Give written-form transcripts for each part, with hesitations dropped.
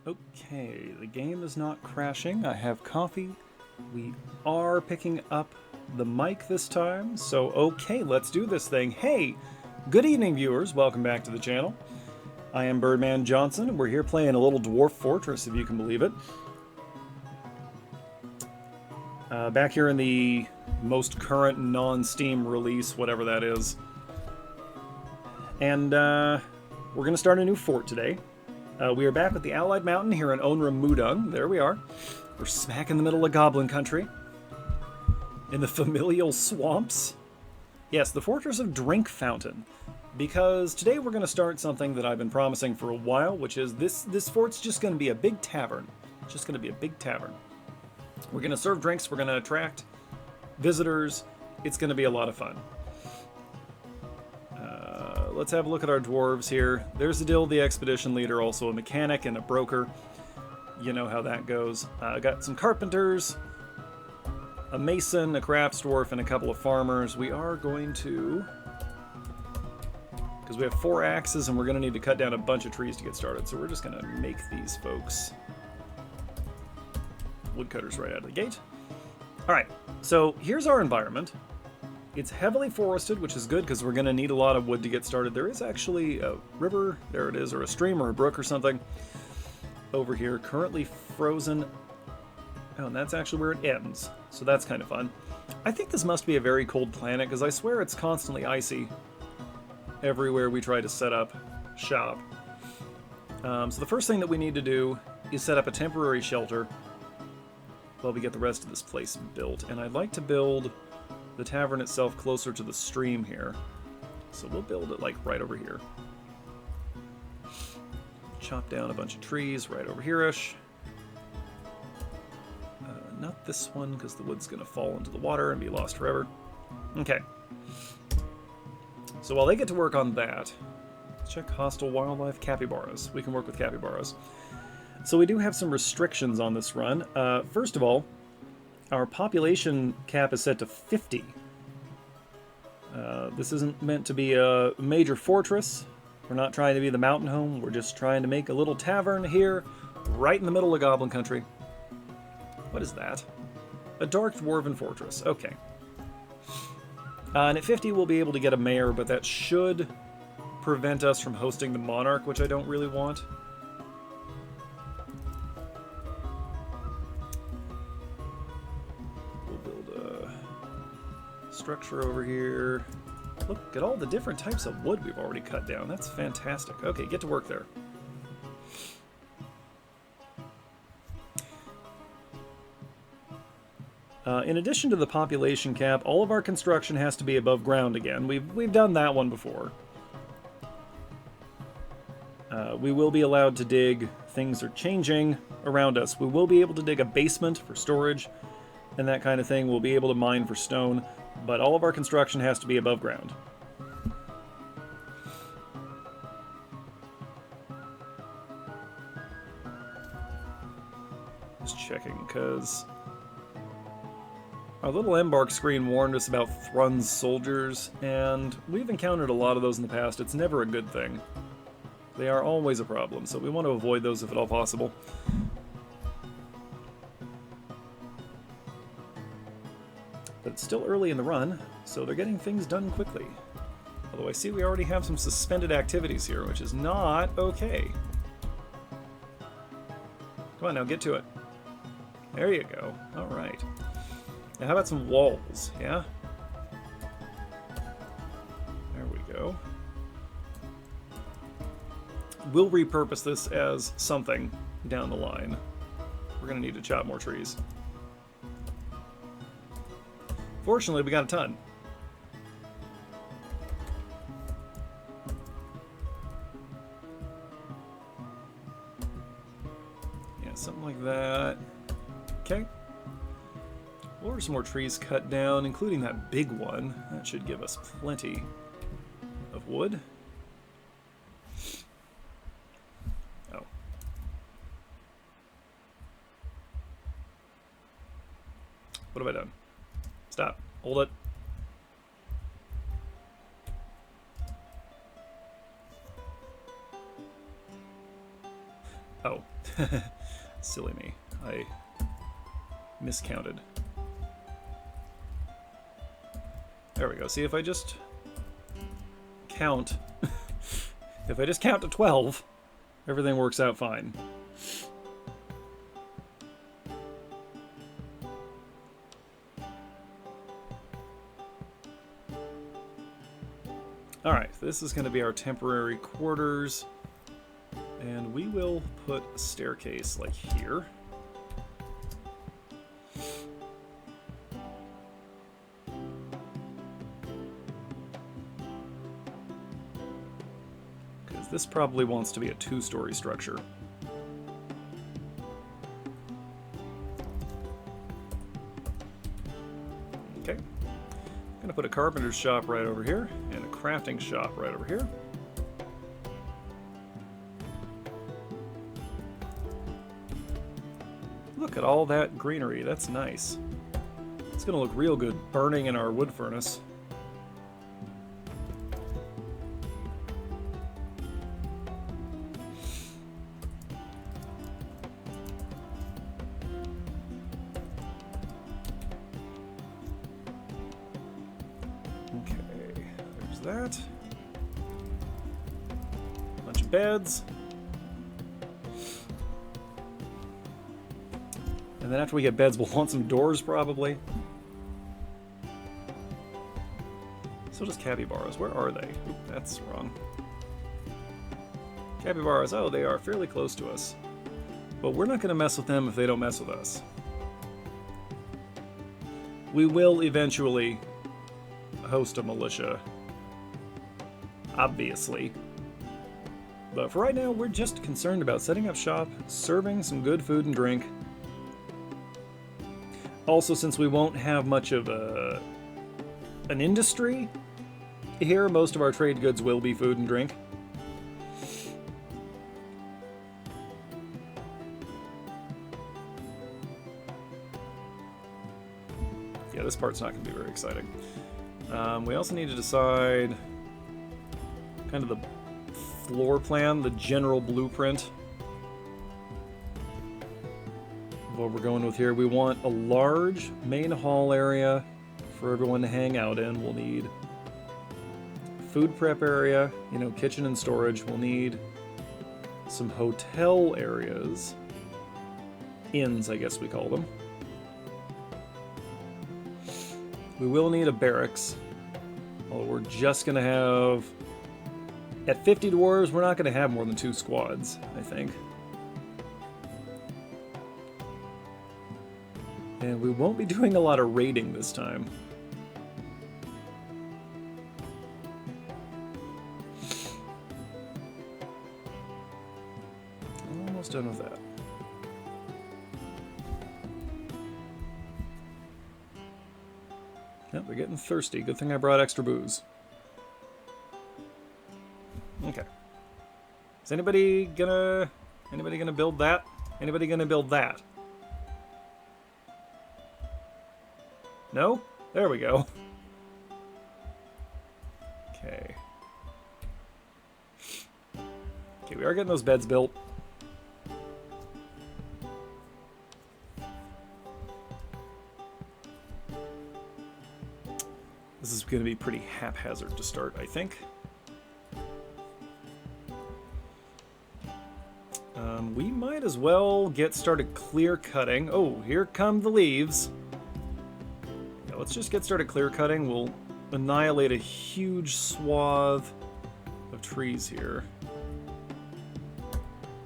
Okay, the game is not crashing. I have coffee. We are picking up the mic this time, so okay, let's do this thing. Hey, good evening, viewers. Welcome back to the channel. I am Birdman Johnson, and we're here playing a little dwarf fortress, if you can believe it. Back here in the most current non-Steam release, whatever that is. And we're going to start a new fort today. We are back with the Allied Mountain here in Onramudang. There we are. We're smack in the middle of Goblin Country. In the familial swamps. Yes, the Fortress of Drinkfountain. Because today we're going to start something that I've been promising for a while, which is this fort's just going to be a big tavern. It's just going to be a big tavern. We're going to serve drinks, we're going to attract visitors. It's going to be a lot of fun. Let's have a look at our dwarves here. There's Adil, the expedition leader, also a mechanic and a broker. You know how that goes. Got some carpenters, a mason, a crafts dwarf, and a couple of farmers. We are going to... because we have 4 axes and we're going to need to cut down a bunch of trees to get started. So we're just going to make these folks woodcutters right out of the gate. Alright, so here's our environment. It's heavily forested, which is good because we're going to need a lot of wood to get started. There is actually a river, there it is, or a stream or a brook or something over here, currently frozen. Oh, and that's actually where it ends, so that's kind of fun. I think this must be a very cold planet because I swear it's constantly icy everywhere we try to set up shop. So the first thing that we need to do is set up a temporary shelter while we get the rest of this place built. And I'd like to build the tavern itself closer to the stream here. So we'll build it like right over here. Chop down a bunch of trees right over here-ish. Not this one, because the wood's going to fall into the water and be lost forever. Okay. So while they get to work on that, let's check hostile wildlife capybaras. We can work with capybaras. So we do have some restrictions on this run. First of all, our population cap is set to 50. This isn't meant to be a major fortress. We're not trying to be the mountain home. We're just trying to make a little tavern here, right in the middle of Goblin Country. What is that? A dark dwarven fortress. Okay. And at 50 we'll be able to get a mayor, but that should prevent us from hosting the monarch, which I don't really want. We'll build a structure over here. Look at all the different types of wood we've already cut down. That's fantastic. Okay, get to work there. In addition to the population cap, all of our construction has to be above ground again. We've done that one before. We will be allowed to dig. Things are changing around us. We will be able to dig a basement for storage and that kind of thing. We'll be able to mine for stone, but all of our construction has to be above ground. Just checking, because our little embark screen warned us about Thrun's soldiers, and we've encountered a lot of those in the past. It's never a good thing. They are always a problem, so we want to avoid those if at all possible. But it's still early in the run, so they're getting things done quickly. Although I see we already have some suspended activities here, which is not okay. Come on now, get to it. There you go. Alright. Now how about some walls, yeah? There we go. We'll repurpose this as something down the line. We're going to need to chop more trees. Fortunately, we got a ton. Yeah, something like that. Okay. Or some more trees cut down, including that big one. That should give us plenty of wood. Oh. What have I done? Stop. Hold it. Oh. Silly me. I miscounted. There we go. See, if I just count... if I just count to 12, everything works out fine. Alright, this is going to be our temporary quarters. And we will put a staircase like here. Because this probably wants to be a 2-story structure. Okay. I'm going to put a carpenter's shop right over here, and a crafting shop right over here. Look at all that greenery, that's nice. It's gonna look real good burning in our wood furnace. Okay, there's that. Bunch of beds. And then after we get beds, we'll want some doors, probably. So does capybaras. Where are they? Oop, that's wrong. Capybaras, oh, they are fairly close to us. But we're not going to mess with them if they don't mess with us. We will eventually host a militia. Obviously. But for right now, we're just concerned about setting up shop, serving some good food and drink. Also, since we won't have much of an industry here, most of our trade goods will be food and drink. Yeah, this part's not going to be very exciting. We also need to decide kind of the floor plan, the general blueprint. What we're going with here. We want a large main hall area for everyone to hang out in. We'll need food prep area, you know, kitchen and storage. We'll need some hotel areas. Inns, I guess we call them. We will need a barracks. Although we're just going to have... At 50 dwarves, we're not going to have more than 2 squads, I think. And we won't be doing a lot of raiding this time. Almost done with that. Yep, they're getting thirsty. Good thing I brought extra booze. Okay. Is anybody gonna build that? Anybody gonna build that? No? There we go. Okay. Okay, we are getting those beds built. This is going to be pretty haphazard to start, I think. We might as well get started clear cutting. Oh, here come the leaves. Yeah, let's just get started clear cutting. We'll annihilate a huge swath of trees here.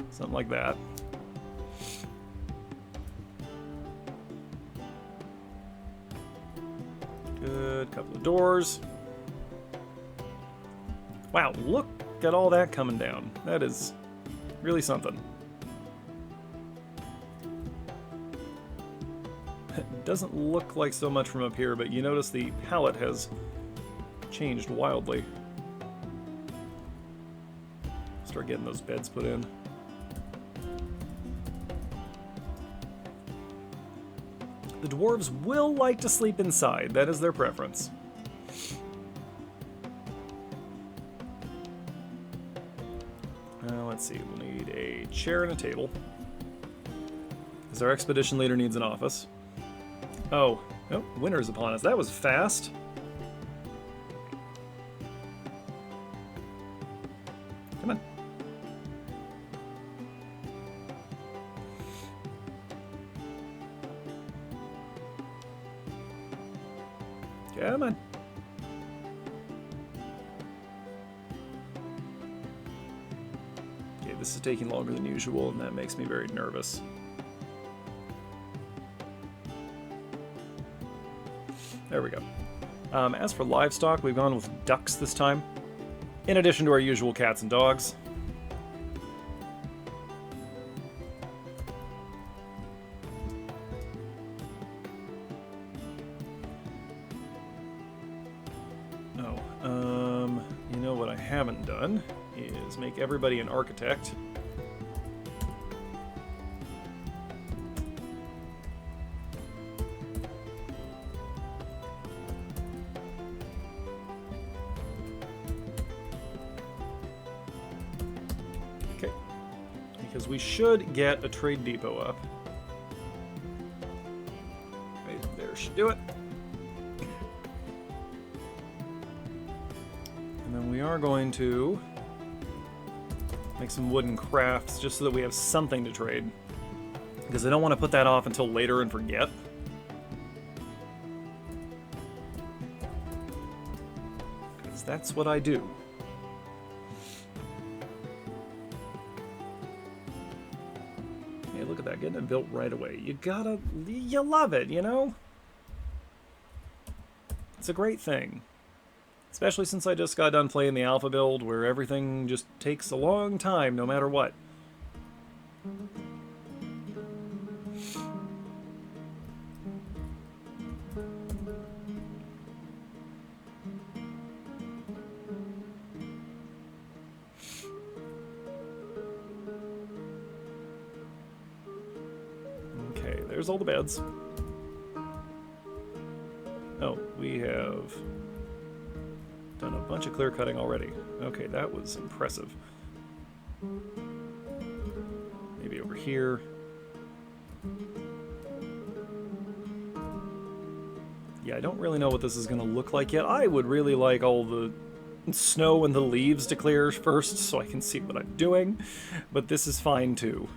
Something like that. Good, couple of doors. Wow, look at all that coming down. That is really something. It doesn't look like so much from up here, but you notice the palette has changed wildly. Start getting those beds put in. The dwarves will like to sleep inside. That is their preference. Let's see. We'll need a chair and a table. Because our expedition leader needs an office. Oh, winter is upon us. That was fast. Come on. Come on. Okay, this is taking longer than usual, and that makes me very nervous. There we go. As for livestock, we've gone with ducks this time, in addition to our usual cats and dogs. You know what I haven't done is make everybody an architect. Okay, because we should get a trade depot up. Right there should do it. And then we are going to make some wooden crafts just so that we have something to trade. Because I don't want to put that off until later and forget. Because that's what I do. Hey, look at that, getting it built right away. You love it, you know? It's a great thing. Especially since I just got done playing the alpha build, where everything just takes a long time, no matter what. Okay, there's all the beds. Oh, we have done a bunch of clear cutting already. Okay, that was impressive. Maybe over here. Yeah, I don't really know what this is going to look like yet. I would really like all the snow and the leaves to clear first so I can see what I'm doing, but this is fine too.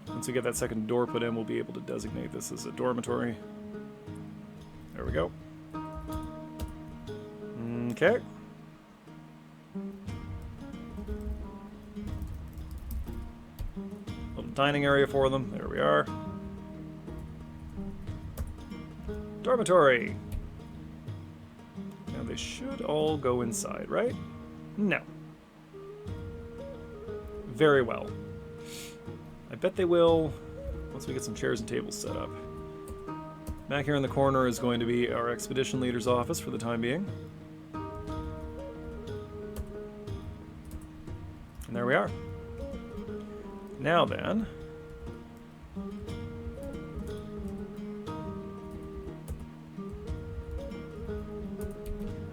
Once we get that second door put in, we'll be able to designate this as a dormitory. There we go. Okay. Little dining area for them. There we are. Dormitory. Now they should all go inside, right? No. Very well. I bet they will once we get some chairs and tables set up. Back here in the corner is going to be our expedition leader's office for the time being. And there we are. Now then.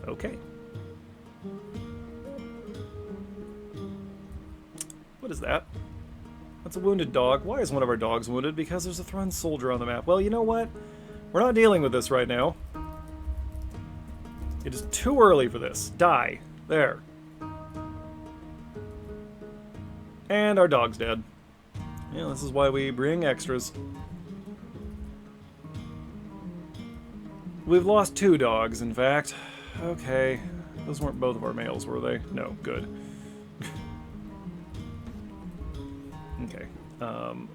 Okay. What is that? That's a wounded dog. Why is one of our dogs wounded? Because there's a Thrun soldier on the map. Well, you know what? We're not dealing with this right now. It is too early for this. Die. There. And our dog's dead. Yeah, this is why we bring extras. We've lost 2 dogs, in fact. Okay. Those weren't both of our males, were they? No, good. Okay.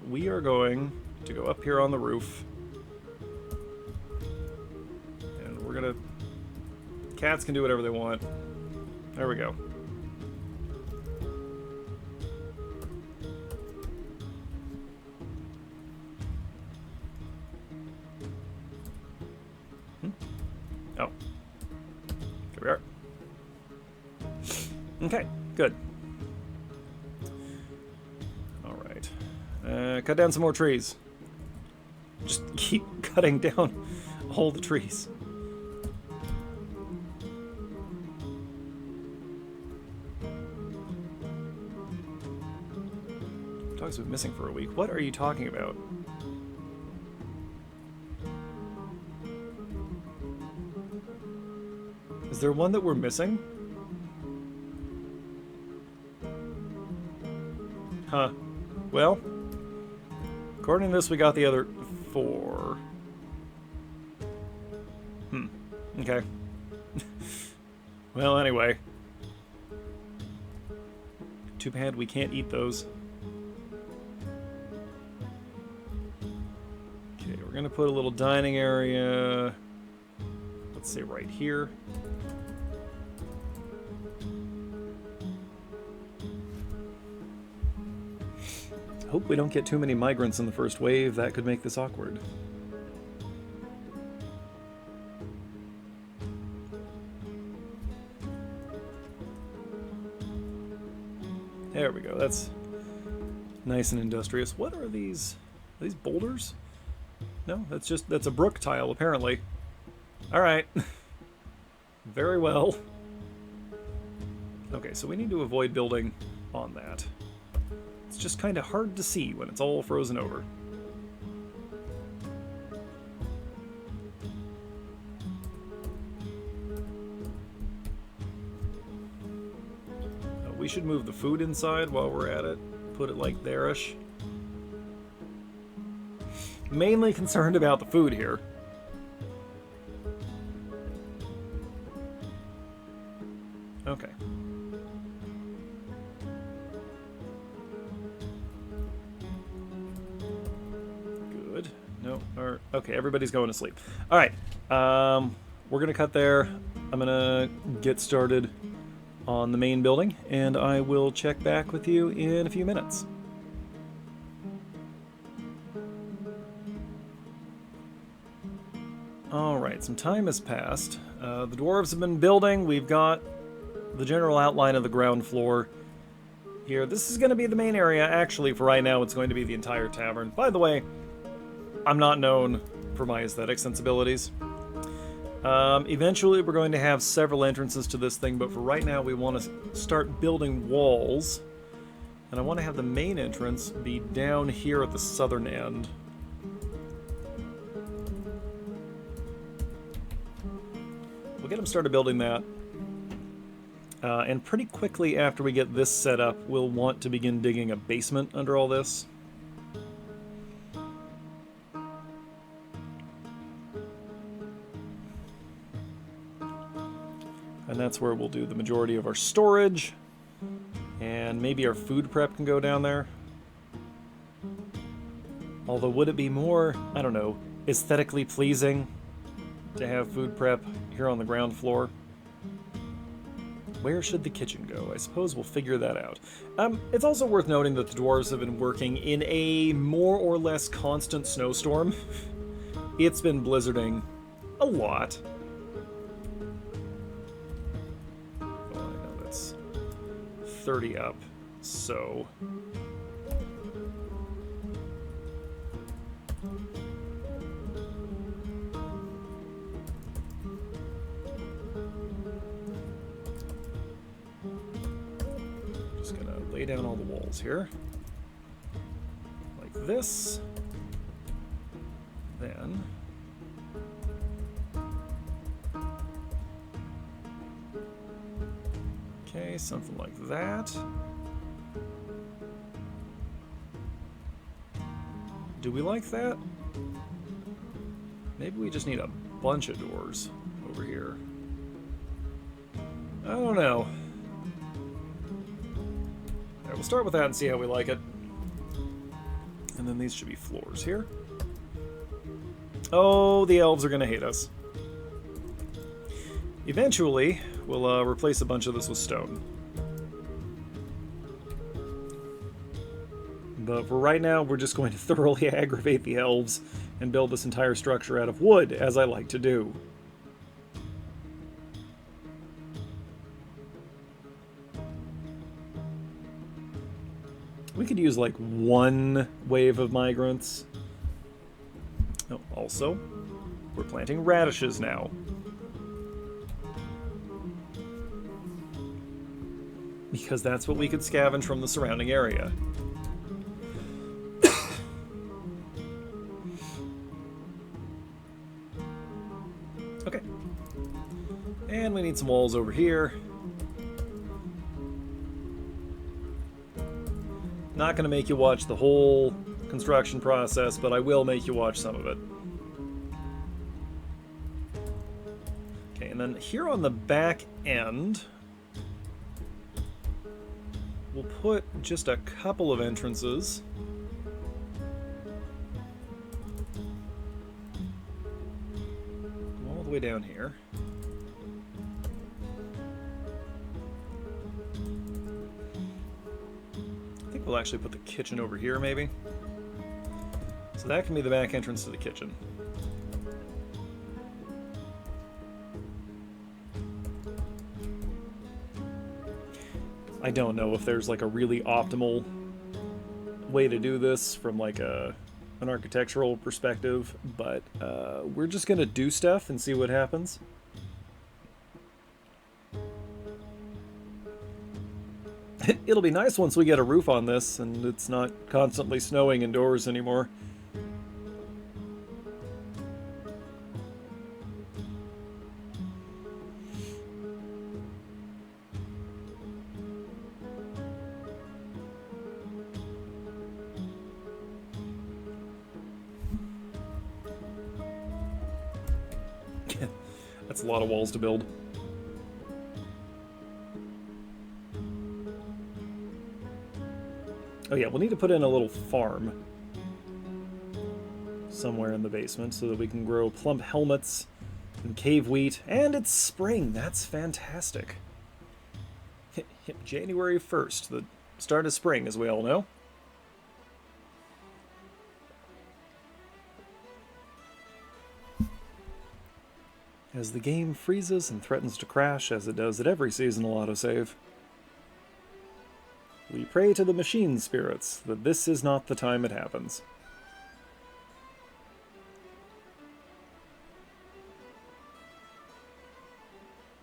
We are going to go up here on the roof. And we're gonna... Cats can do whatever they want. There we go. Oh. There we are. Okay, good. Alright. Cut down some more trees. Just keep cutting down all the trees. Dog's been missing for a week. What are you talking about? Is there one that we're missing? Huh. Well, according to this, we got the other 4. Okay. Well, anyway. Too bad we can't eat those. Okay, we're gonna put a little dining area, let's say right here. Hope we don't get too many migrants in the first wave. That could make this awkward. There we go. That's nice and industrious. What are these? Are these boulders? No, that's a brook tile, apparently. Alright. Very well. Okay, so we need to avoid building on that. It's just kind of hard to see when it's all frozen over. We should move the food inside while we're at it. Put it like there-ish. Mainly concerned about the food here. Okay. Good. No. Okay, everybody's going to sleep. All right. We're going to cut there. I'm going to get started on the main building, and I will check back with you in a few minutes. Alright, some time has passed. The dwarves have been building. We've got the general outline of the ground floor here. This is going to be the main area. Actually, for right now, it's going to be the entire tavern. By the way, I'm not known for my aesthetic sensibilities. Eventually, we're going to have several entrances to this thing, but for right now, we want to start building walls. And I want to have the main entrance be down here at the southern end. We'll get them started building that. And pretty quickly after we get this set up, we'll want to begin digging a basement under all this. And that's where we'll do the majority of our storage. And maybe our food prep can go down there. Although, would it be more, I don't know, aesthetically pleasing to have food prep here on the ground floor? Where should the kitchen go? I suppose we'll figure that out. It's also worth noting that the dwarves have been working in a more or less constant snowstorm. It's been blizzarding a lot. 30 up, so just gonna lay down all the walls here like this, then okay, something like that. Do we like that? Maybe we just need a bunch of doors over here. I don't know. Alright, we'll start with that and see how we like it. And then these should be floors here. Oh, the elves are gonna hate us. Eventually, we'll replace a bunch of this with stone. But for right now, we're just going to thoroughly aggravate the elves and build this entire structure out of wood, as I like to do. We could use like one wave of migrants. Oh, also, we're planting radishes now. Because that's what we could scavenge from the surrounding area. need some walls over here. Not going to make you watch the whole construction process, but I will make you watch some of it. Okay, and then here on the back end, we'll put just a couple of entrances. All the way down here. We'll actually put the kitchen over here, maybe. So that can be the back entrance to the kitchen. I don't know if there's like a really optimal way to do this from like an architectural perspective, but we're just gonna do stuff and see what happens. It'll be nice once we get a roof on this and it's not constantly snowing indoors anymore. That's a lot of walls to build. Oh yeah, we'll need to put in a little farm somewhere in the basement so that we can grow plump helmets and cave wheat. And it's spring. That's fantastic. January 1st, the start of spring, as we all know. As the game freezes and threatens to crash, as it does at every seasonal autosave, we pray to the machine spirits that this is not the time it happens.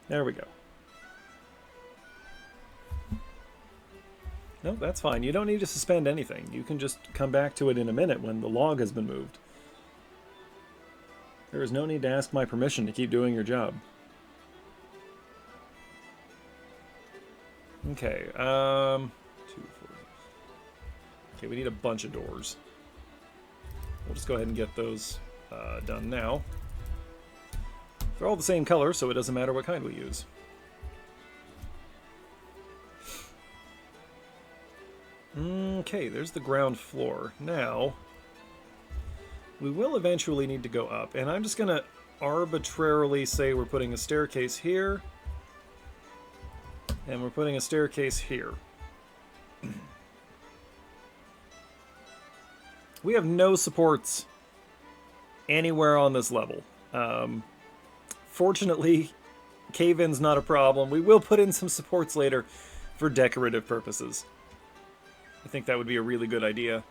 There we go. No, that's fine. You don't need to suspend anything. You can just come back to it in a minute when the log has been moved. There is no need to ask my permission to keep doing your job. Okay, 2, 4. Okay, we need a bunch of doors. We'll just go ahead and get those done now. They're all the same color, so it doesn't matter what kind we use. Okay, there's the ground floor. Now, we will eventually need to go up, and I'm just going to arbitrarily say we're putting a staircase here, and we're putting a staircase here. We have no supports anywhere on this level. Fortunately, cave-in's not a problem. We will put in some supports later for decorative purposes. I think that would be a really good idea.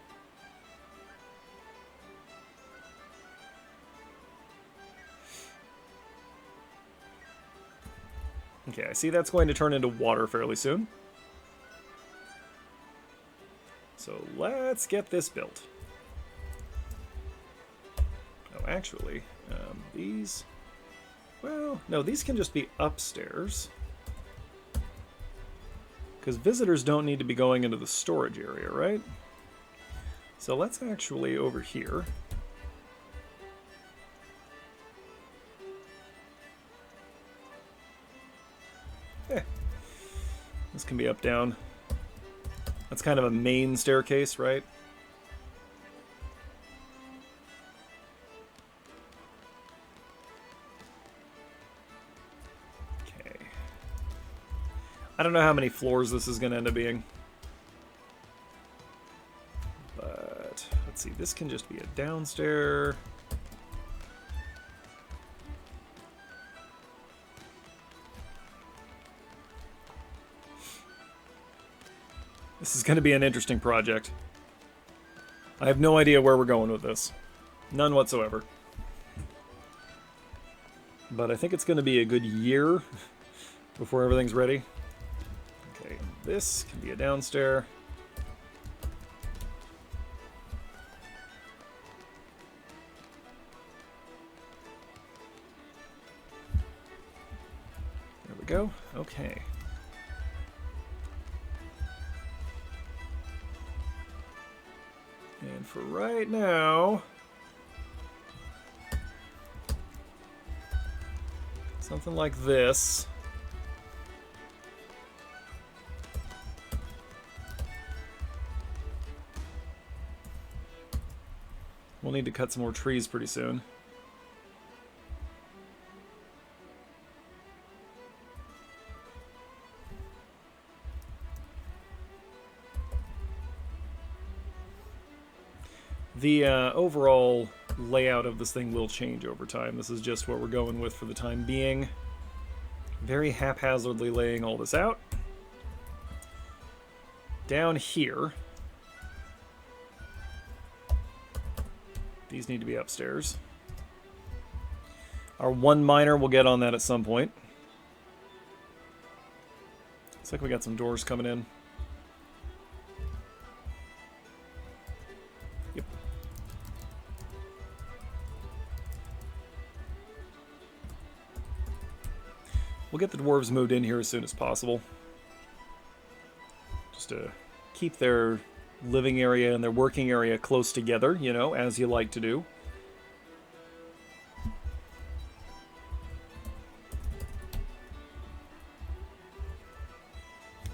Okay, I see that's going to turn into water fairly soon. So let's get this built. Oh, actually, these... Well, no, these can just be upstairs. Because visitors don't need to be going into the storage area, right? So let's actually, over here... This can be up, down. That's kind of a main staircase, right? Okay. I don't know how many floors this is going to end up being. But, let's see, this can just be a downstairs. This is going to be an interesting project. I have no idea where we're going with this. None whatsoever. But I think it's going to be a good year before everything's ready. Okay, this can be a downstairs. go? Okay. And for right now, something like this. We'll need to cut some more trees pretty soon. The overall layout of this thing will change over time. This is just what we're going with for the time being. Very haphazardly laying all this out. Down here, these need to be upstairs. Our one miner will get on that at some point. Looks like we got some doors coming in. Yep. We'll get the dwarves moved in here as soon as possible. Just to keep their living area and their working area close together, you know, as you like to do.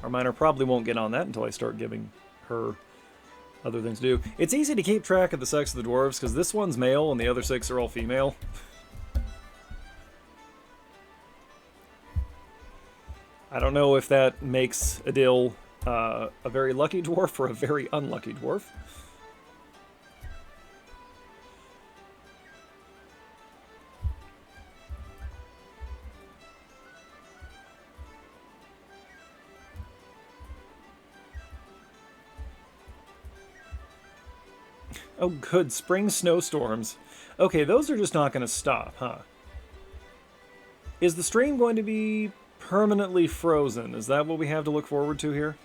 Our miner probably won't get on that until I start giving her other things to do. It's easy to keep track of the sex of the dwarves because this one's male and the other 6 are all female. I don't know if that makes Adil a very lucky dwarf or a very unlucky dwarf. Oh, good. Spring snowstorms. Okay, those are just not going to stop, huh? Is the stream going to be permanently frozen? Is that what we have to look forward to here?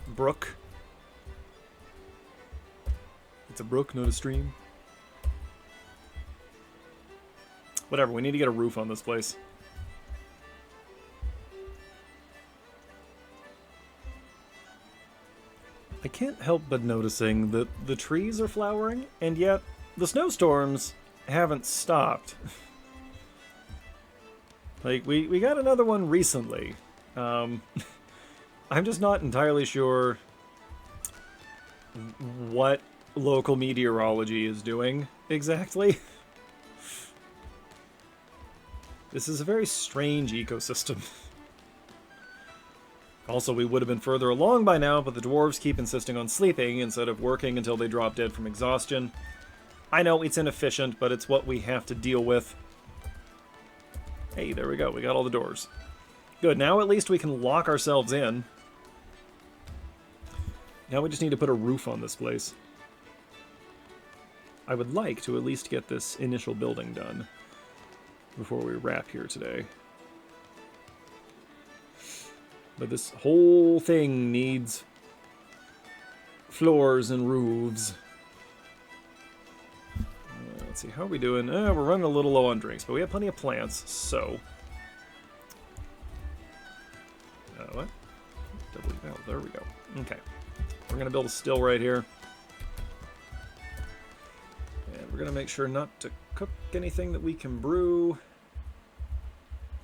Brook. It's a brook, not a stream. Whatever, we need to get a roof on this place. I can't help but noticing that the trees are flowering, and yet the snowstorms haven't stopped. Like, we got another one recently. I'm just not entirely sure what local meteorology is doing exactly. This is a very strange ecosystem. Also, we would have been further along by now, but the dwarves keep insisting on sleeping instead of working until they drop dead from exhaustion. I know it's inefficient, but it's what we have to deal with. Hey, there we go. We got all the doors. Good. Now at least we can lock ourselves in. Now we just need to put a roof on this place. I would like to at least get this initial building done before we wrap here today. But this whole thing needs floors and roofs. Let's see, how are we doing? We're running a little low on drinks, but we have plenty of plants, so... what? Oh, there we go. Okay. We're going to build a still right here. And we're going to make sure not to cook anything that we can brew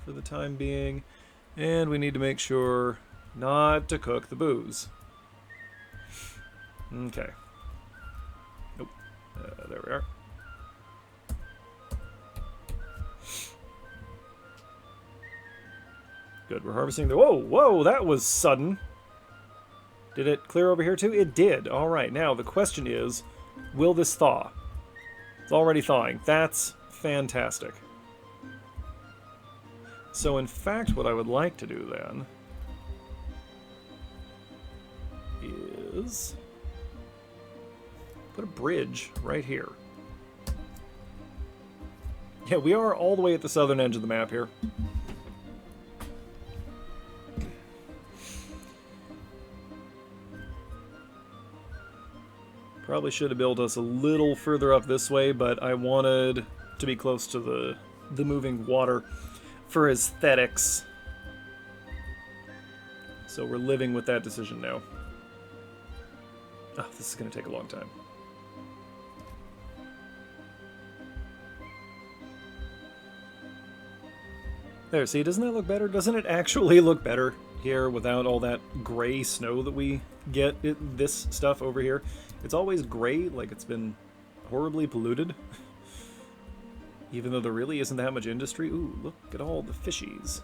for the time being. And we need to make sure not to cook the booze. Okay. Nope. There we are. Good, we're harvesting the... Whoa, whoa, that was sudden. Did it clear over here too? It did. All right, now the question is, will this thaw? It's already thawing. That's fantastic. So, in fact, what I would like to do then is put a bridge right here. Yeah, we are all the way at the southern edge of the map here. Probably should have built us a little further up this way, but I wanted to be close to the moving water. for aesthetics. So we're living with that decision now. Oh, this is going to take a long time. There, see, doesn't that look better? Doesn't it actually look better here without all that gray snow that we get? This stuff over here, it's always gray, like it's been horribly polluted. Even though there really isn't that much industry. Ooh, look at all the fishies.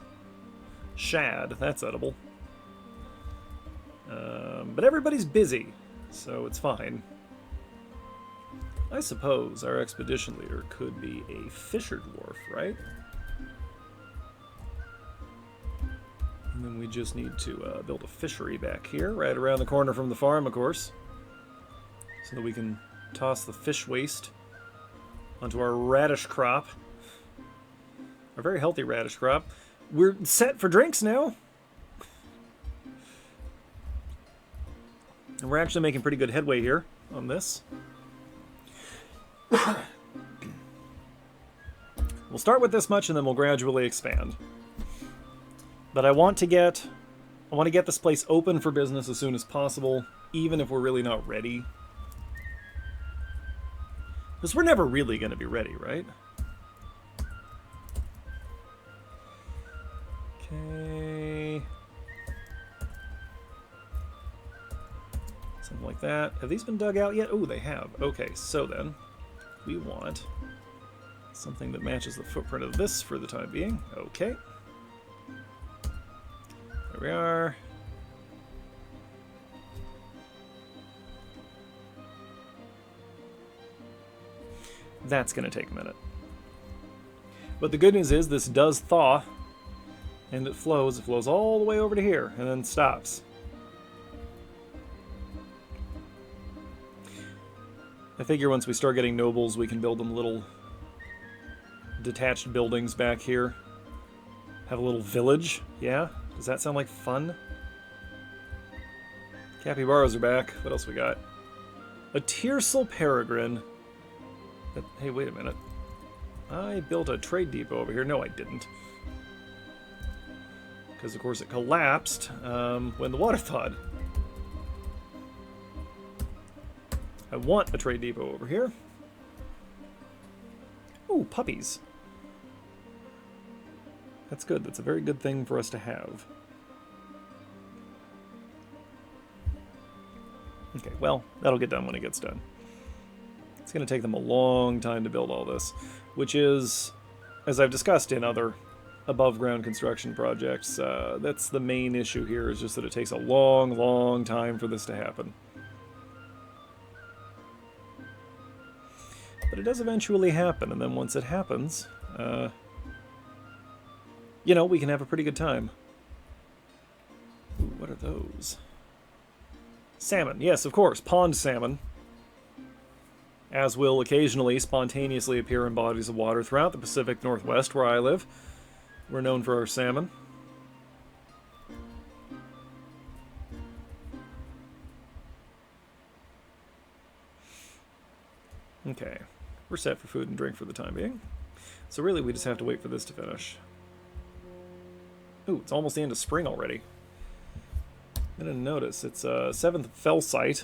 Shad, that's edible. But everybody's busy, so it's fine. I suppose our expedition leader could be a fisher dwarf, right? And then we just need to build a fishery back here, right around the corner from the farm, of course. So that we can toss the fish waste onto our radish crop. Our very healthy radish crop. We're set for drinks now. And we're actually making pretty good headway here on this. We'll start with this much and then we'll gradually expand. But I want to get this place open for business as soon as possible, even if we're really not ready. Because we're never really going to be ready, right? Okay. Something like that. Have these been dug out yet? Oh, they have. Okay, so then we want something that matches the footprint of this for the time being. Okay. There we are. That's going to take a minute. But the good news is this does thaw, and it flows. It flows all the way over to here, and then stops. I figure once we start getting nobles, we can build them little detached buildings back here. Have a little village. Yeah? Does that sound like fun? Capybaras are back. What else we got? A Tiercel Peregrine. Hey, wait a minute. I built a trade depot over here. No, I didn't. Because, of course, it collapsed when the water thawed. I want a trade depot over here. Ooh, puppies. That's good. That's a very good thing for us to have. Okay, well, that'll get done when it gets done. It's going to take them a long time to build all this, which is, as I've discussed in other above-ground construction projects, that's the main issue here, is just that it takes a long, long time for this to happen. But it does eventually happen, and then once it happens, you know, we can have a pretty good time. Ooh, what are those? Salmon. Yes, of course. Pond salmon. As will occasionally spontaneously appear in bodies of water throughout the Pacific Northwest, where I live. We're known for our salmon. Okay. We're set for food and drink for the time being. So really, we just have to wait for this to finish. Ooh, it's almost the end of spring already. I didn't notice. It's 7th fell site.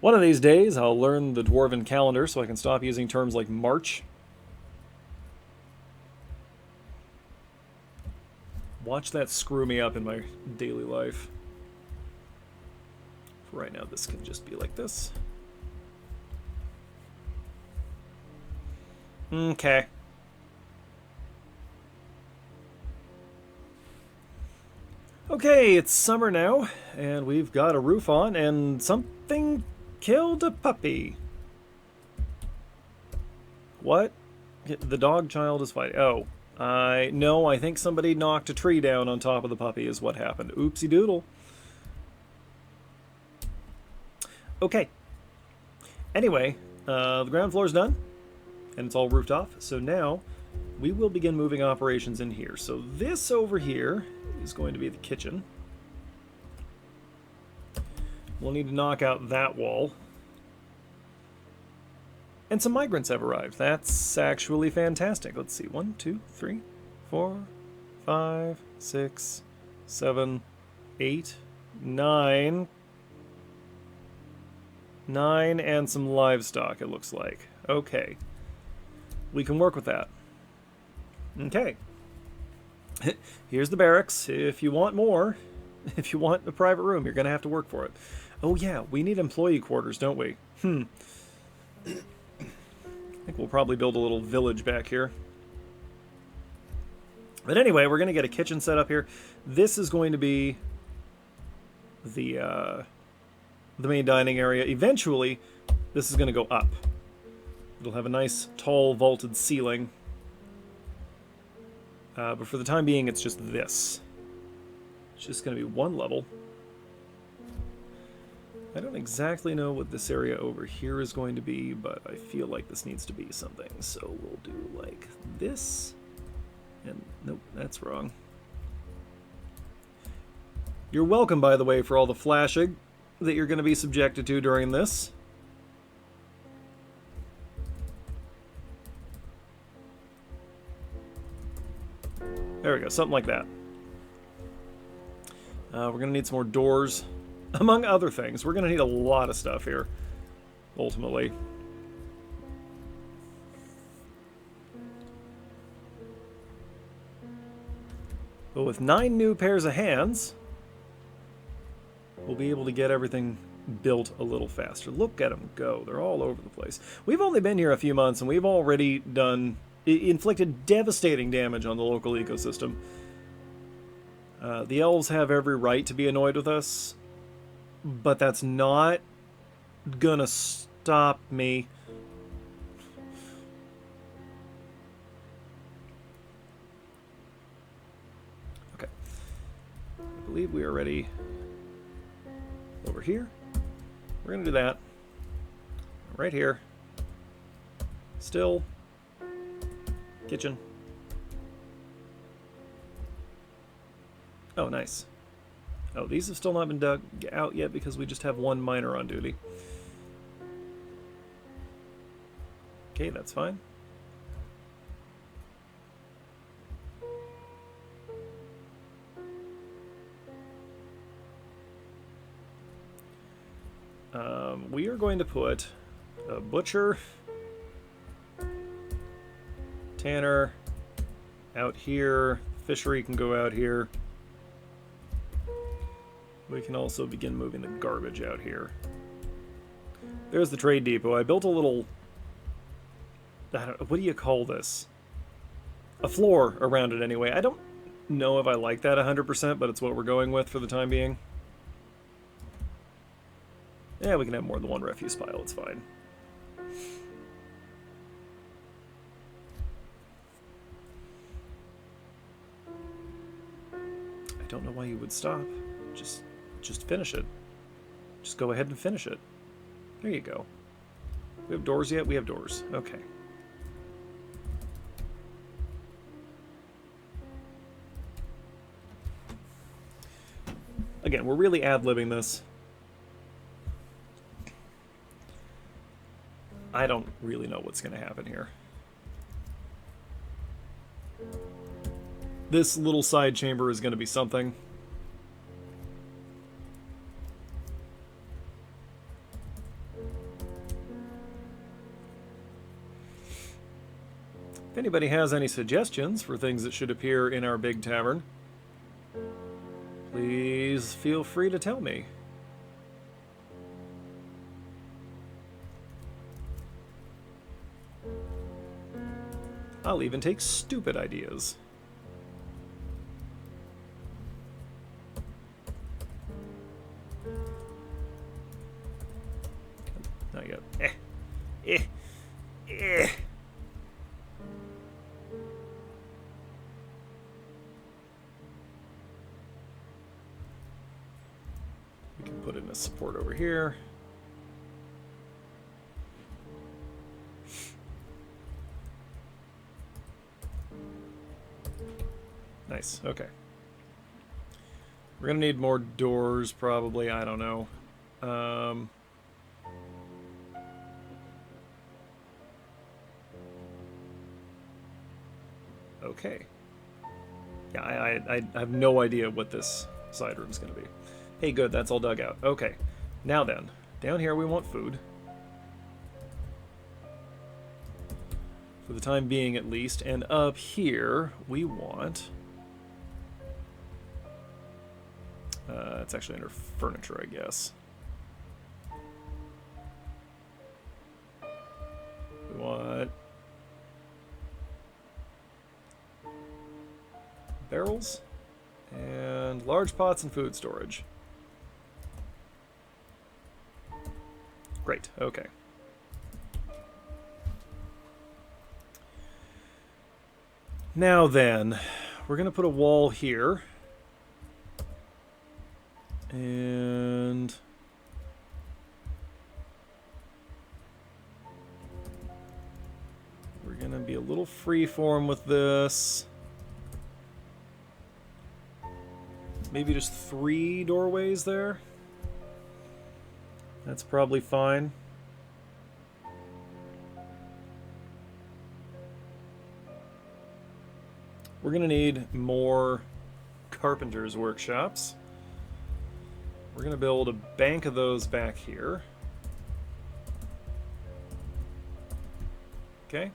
One of these days, I'll learn the Dwarven calendar so I can stop using terms like March. Watch that screw me up in my daily life. For right now, this can just be like this. Okay. Okay, it's summer now, and we've got a roof on, and something killed a puppy. What? The dog child is fighting. Oh, no, I think somebody knocked a tree down on top of the puppy is what happened. Oopsie doodle. Okay. Anyway, the ground floor is done, and it's all roofed off, so now we will begin moving operations in here. So this over here is going to be the kitchen. We'll need to knock out that wall. And some migrants have arrived. That's actually fantastic. Let's see. 1, 2, 3, 4, 5, 6, 7, 8, 9. 9 and some livestock, it looks like. Okay. We can work with that. Okay. Here's the barracks. If you want more, if you want a private room, you're going to have to work for it. Oh yeah, we need employee quarters, don't we? I think we'll probably build a little village back here. But anyway, we're going to get a kitchen set up here. This is going to be the main dining area. Eventually, this is going to go up. It'll have a nice, tall, vaulted ceiling. But for the time being, it's just this. It's just going to be one level. I don't exactly know what this area over here is going to be, but I feel like this needs to be something. So we'll do like this. And nope, that's wrong. You're welcome, by the way, for all the flashing that you're going to be subjected to during this. There we go, something like that. We're going to need some more doors, among other things. We're going to need a lot of stuff here, ultimately. But with 9 new pairs of hands, we'll be able to get everything built a little faster. Look at them go. They're all over the place. We've only been here a few months, and we've already inflicted devastating damage on the local ecosystem. The elves have every right to be annoyed with us, but that's not gonna stop me. Okay. I believe we are ready over here. We're gonna do that. Right here. Still. Kitchen. Oh, nice. Oh, these have still not been dug out yet because we just have one miner on duty. Okay, that's fine. We are going to put a butcher, tanner out here. Fishery can go out here. We can also begin moving the garbage out here. There's the trade depot. I built a little... what do you call this? A floor around it anyway. I don't know if I like that 100%, but it's what we're going with for the time being. Yeah, we can have more than one refuse pile. It's fine. I don't know why you would stop. Just finish it. Just go ahead and finish it. There you go. We have doors yet? We have doors. Okay. Again, we're really ad-libbing this. I don't really know what's going to happen here. This little side chamber is going to be something. If anybody has any suggestions for things that should appear in our big tavern, please feel free to tell me. I'll even take stupid ideas. Not yet. We can put in a support over here. Nice, okay. We're gonna need more doors, probably, I don't know. Okay. Yeah, I have no idea what this side room's going to be. Hey, good, that's all dug out. Okay. Now then, down here we want food. For the time being, at least. And up here, we want... it's actually under furniture, I guess. We want... barrels. And large pots and food storage. Great, okay. Now then, we're going to put a wall here. And we're going to be a little freeform with this. Maybe just 3 doorways there. That's probably fine. We're going to need more carpenter's workshops. We're going to build a bank of those back here. Okay.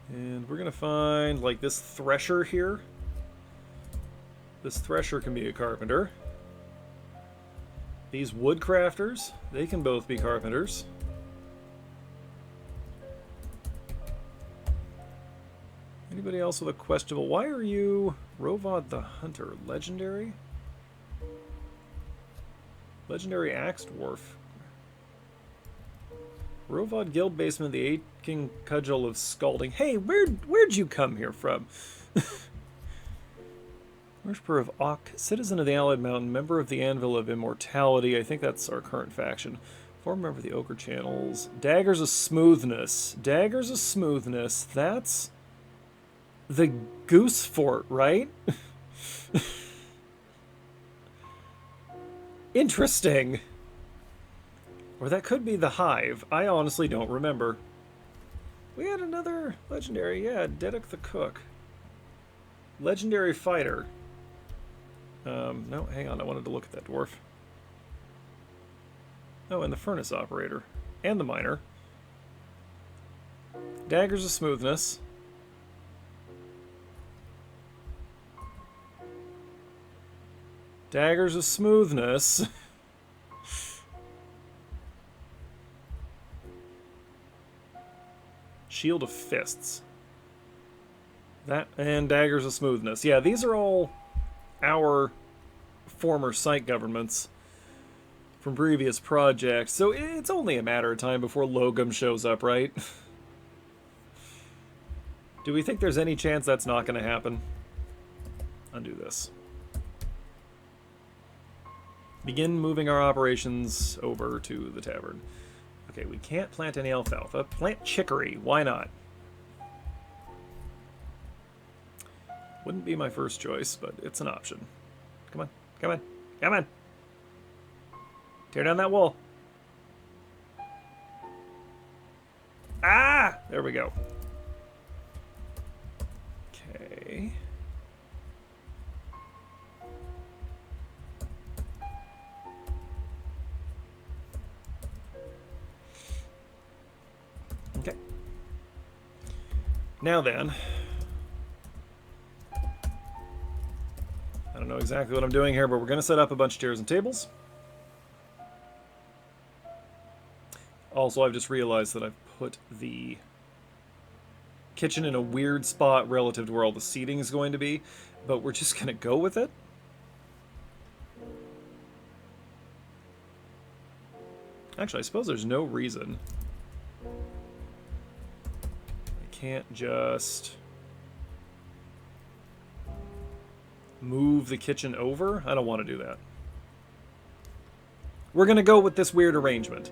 And we're going to find, like, this thresher here. This thresher can be a carpenter. These woodcrafters, they can both be carpenters. Anybody else with a questionable... Why are you Rovod the Hunter? Legendary? Legendary Axe Dwarf. Rovod Guild Basement, the Eight-King Cudgel of Scalding. Hey, where'd you come here from? Worshipper of Auk, citizen of the Allied Mountain, member of the Anvil of Immortality. I think that's our current faction. Former member of the Ochre Channels. Daggers of Smoothness. Daggers of Smoothness. That's the Goose Fort, right? Interesting. Or that could be the Hive. I honestly don't remember. We had another legendary. Yeah, Dedek the Cook. Legendary Fighter. No, hang on. I wanted to look at that dwarf. Oh, and the Furnace Operator. And the Miner. Daggers of Smoothness. Daggers of Smoothness. Shield of Fists. That and Daggers of Smoothness. Yeah, these are all our former site governments from previous projects, so it's only a matter of time before Logum shows up, right? Do we think there's any chance that's not going to happen? Undo this. Begin moving our operations over to the tavern. Okay, we can't plant any alfalfa. Plant chicory. Why not? Wouldn't be my first choice, but it's an option. Come on. Come on. Come on. Tear down that wall. Ah! There we go. Okay. Okay. Now then, I don't know exactly what I'm doing here, but we're going to set up a bunch of chairs and tables. Also, I've just realized that I've put the kitchen in a weird spot relative to where all the seating is going to be, but we're just going to go with it. Actually, I suppose there's no reason I can't just move the kitchen over. I don't want to do that. We're going to go with this weird arrangement.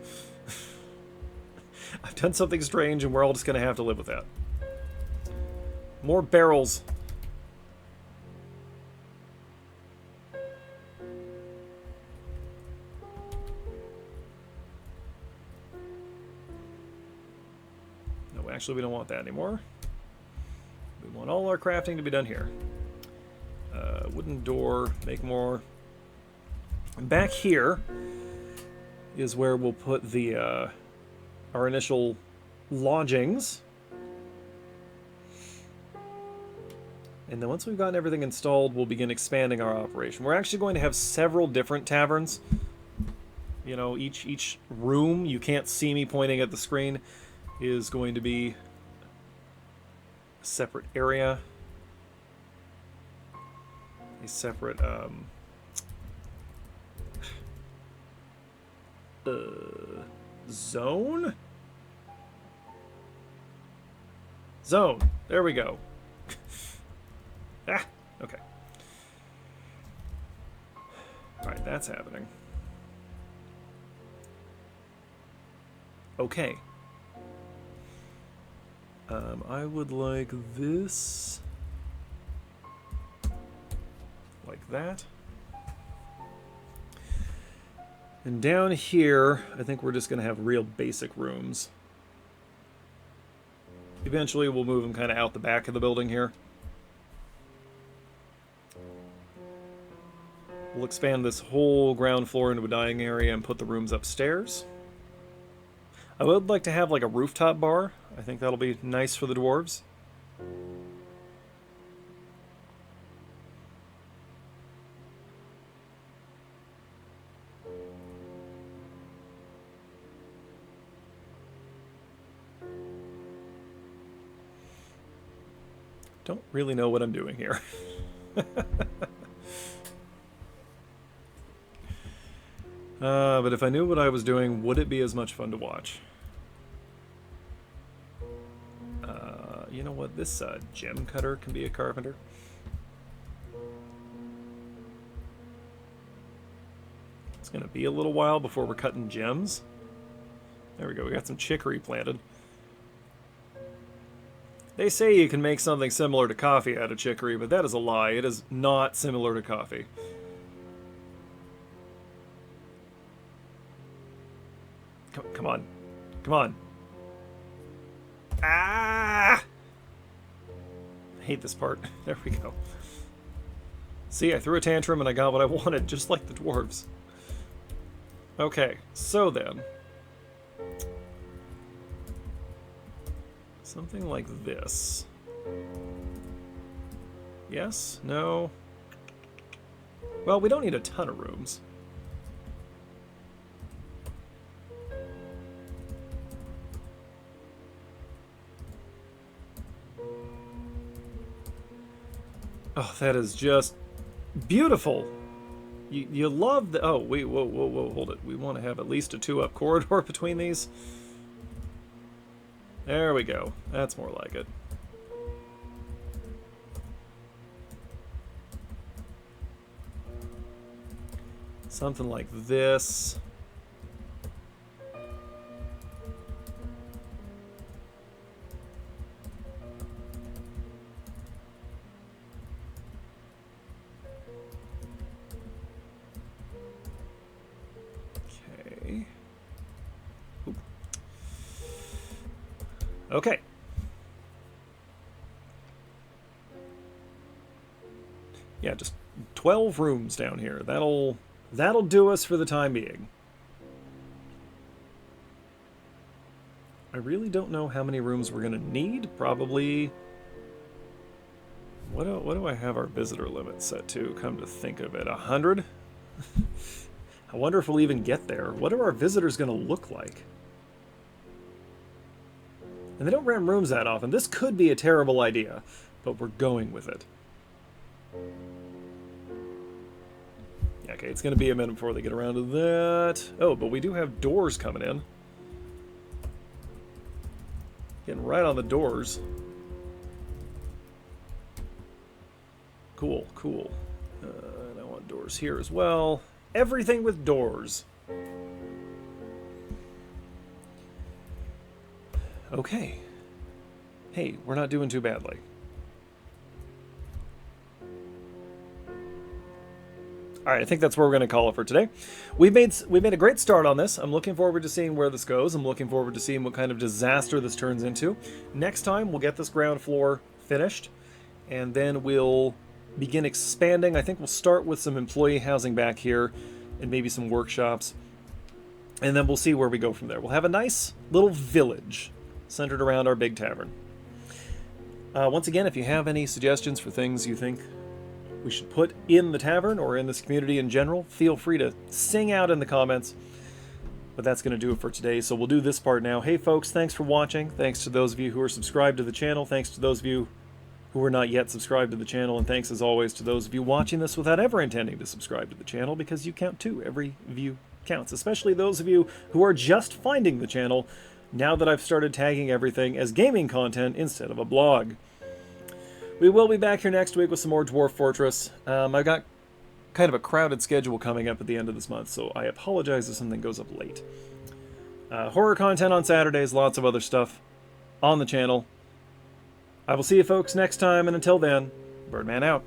I've done something strange, and we're all just going to have to live with that. More barrels. actually, we don't want that anymore. We want all our crafting to be done here. Wooden door, make more. And back here is where we'll put the our initial lodgings. And then once we've gotten everything installed, we'll begin expanding our operation. We're actually going to have several different taverns. You know, each room, you can't see me pointing at the screen, is going to be a separate area. A separate zone? Zone. There we go. Ah, okay. Alright, that's happening. Okay. I would like this. Like that. And down here, I think we're just going to have real basic rooms. Eventually, we'll move them kind of out the back of the building here. We'll expand this whole ground floor into a dining area and put the rooms upstairs. I would like to have like a rooftop bar. I think that'll be nice for the dwarves. Don't really know what I'm doing here. But if I knew what I was doing, would it be as much fun to watch? You know what? This gem cutter can be a carpenter. It's going to be a little while before we're cutting gems. There we go. We got some chicory planted. They say you can make something similar to coffee out of chicory, but that is a lie. It is not similar to coffee. Come on. Come on. Ah! I hate this part. There we go. See, I threw a tantrum and I got what I wanted, just like the dwarves. Okay, so then. Something like this. Yes? No? Well, we don't need a ton of rooms. Oh, that is just beautiful. You love the... Oh, wait, whoa, hold it. We want to have at least a 2-up corridor between these. There we go. That's more like it. Something like this. Okay. Yeah, just 12 rooms down here. That'll do us for the time being. I really don't know how many rooms we're gonna need. Probably. What do I have our visitor limit set to? Come to think of it, 100. I wonder if we'll even get there. What are our visitors gonna look like? And they don't rent rooms that often. This could be a terrible idea, but we're going with it. Yeah, okay, it's going to be a minute before they get around to that. Oh, but we do have doors coming in. Getting right on the doors. Cool, cool. And I want doors here as well. Everything with doors. Okay. Hey, we're not doing too badly. All right, I think that's where we're going to call it for today. We've made a great start on this. I'm looking forward to seeing where this goes. I'm looking forward to seeing what kind of disaster this turns into. Next time, we'll get this ground floor finished, and then we'll begin expanding. I think we'll start with some employee housing back here and maybe some workshops, and then we'll see where we go from there. We'll have a nice little village centered around our big tavern. Once again, if you have any suggestions for things you think we should put in the tavern or in this community in general, feel free to sing out in the comments. But that's going to do it for today, so we'll do this part now. Hey folks, thanks for watching. Thanks to those of you who are subscribed to the channel. Thanks to those of you who are not yet subscribed to the channel. And thanks as always to those of you watching this without ever intending to subscribe to the channel, because you count too. Every view counts, especially those of you who are just finding the channel now that I've started tagging everything as gaming content instead of a blog. We will be back here next week with some more Dwarf Fortress. I've got kind of a crowded schedule coming up at the end of this month, so I apologize if something goes up late. Horror content on Saturdays, lots of other stuff on the channel. I will see you folks next time, and until then, Birdman out.